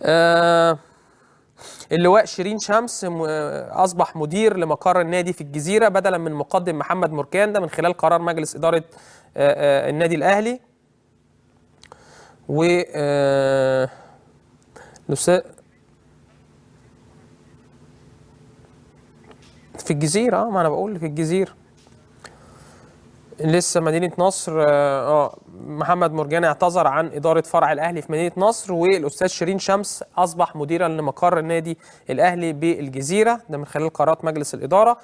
آه اللواء شيرين شمس أصبح مدير لمقر النادي في الجزيرة بدلا من مقدم محمد مركان، ده من خلال قرار مجلس إدارة النادي الأهلي. و في الجزيرة، ما أنا بقول في الجزيرة لسه مدينة نصر. محمد مرجان اعتذر عن إدارة فرع الأهلي في مدينة نصر، والأستاذ شيرين شمس أصبح مديرا لمقر النادي الأهلي بالجزيرة، ده من خلال قرارات مجلس الإدارة.